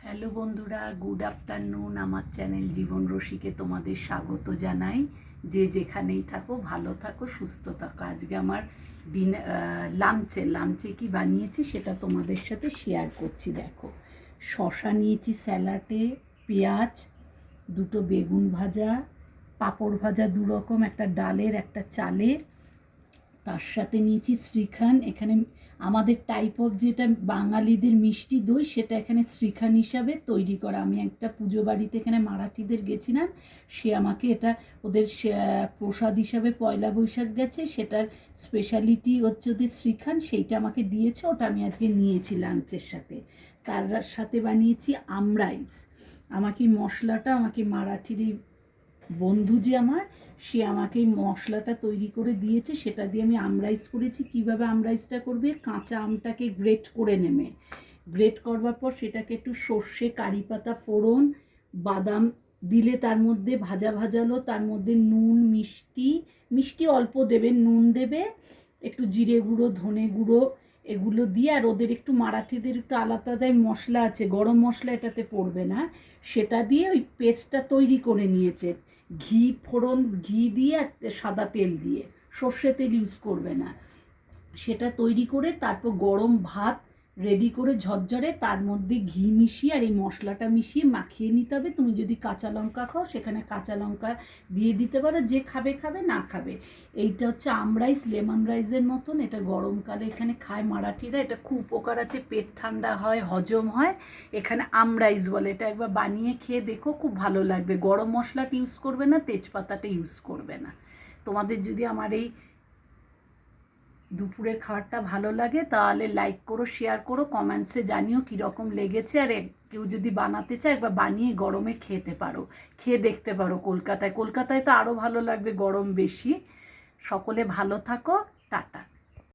Hello বন্ধুরা, good afternoon. আমার channel জীবন রসিকে তোমাদের স্বাগত জানাই। যে যেখানেই থাকো ভালো থাকো, সুস্থ থাকো। আজকে আমার লাঞ্চে কি বানিয়েছি সেটা তোমাদের সাথে শেয়ার করছি। দেখো, শশা নিয়েছি স্যালাডে, পেঁয়াজ, দুটো বেগুন ভাজা, পাঁপড় ভাজা দু রকম, একটা ডালের একটা চালের, তার সাথে নিয়েছি শ্রীখান্ড। এখানে আমাদের টাইপ অফ যেটা বাঙালিদের মিষ্টি দই, সেটা এখানে শ্রীখান্ড হিসাবে তৈরি করা। আমি একটা পুজো বাড়িতে এখানে মারাঠিদের গেছিলাম, সে আমাকে এটা ওদের প্রসাদ হিসাবে পয়লা বৈশাখ গেছে, সেটার স্পেশালিটি হচ্ছে ওদের শ্রীখান্ড, সেইটা আমাকে দিয়েছে, ওটা আমি আজকে নিয়েছি লাঞ্চের সাথে। তার সাথে বানিয়েছি আমরাইস। আমাকে মারাঠির এই বন্ধু যে আমার, সে আমাকে এই মশলাটা তৈরি করে দিয়েছে, সেটা দিয়ে আমি আমরাইস করেছি। কিভাবে আমরাইসটা করবে, কাঁচা আমটাকে গ্রেট করে গ্রেট করবার পর সেটাকে একটু সর্ষে, কারি পাতা ফোড়ন, বাদাম দিলে তার মধ্যে ভাজালো, তার মধ্যে নুন, মিষ্টি অল্প দেবে, নুন দেবে, একটু জিরে গুঁড়ো, ধনে গুঁড়ো, এগুলো দিয়ে, আর ওদের একটু মারাঠিদের একটু আলাদাই মশলা আছে, গরম মশলা এটাতে পড়বে না, সেটা দিয়ে ওই পেস্টটা তৈরি করে নিয়েছে। ঘি দিয়ে আর সাদা তেল দিয়ে, সর্ষে তেল ইউজ করবে না। সেটা তৈরি করে তারপর গরম ভাত রেডি করে ঝরঝরে, তার মধ্যে ঘি মিশিয়ে আর এই মশলাটা মিশিয়ে মাখিয়ে নিতে হবে। তুমি যদি কাঁচা লঙ্কা খাও সেখানে কাঁচা লঙ্কা দিয়ে দিতে পারো, যে খাবে না খাবে। এইটা হচ্ছে আমরাইস, লেমন রাইসের মতন। এটা গরমকালে এখানে খায় মারাঠিরা, এটা খুব উপকার আছে, পেট ঠান্ডা হয়, হজম হয়। এখানে আমরাইস বলে। এটা একবার বানিয়ে খেয়ে দেখো, খুব ভালো লাগবে। গরম মশলাটা ইউজ করবে না, তেজপাতাটা ইউজ করবে না। তোমাদের যদি আমার এই দুপুরের খাবারটা ভালো লাগে তাহলে লাইক করো, শেয়ার করো, কমেন্টসে জানিও কীরকম লেগেছে। আর কেউ যদি বানাতে চায় একবার বানিয়ে গরমে খেয়ে দেখতে পারো। কলকাতায় তো আরও ভালো লাগবে, গরম বেশি। সকলে ভালো থাকো, টাটা।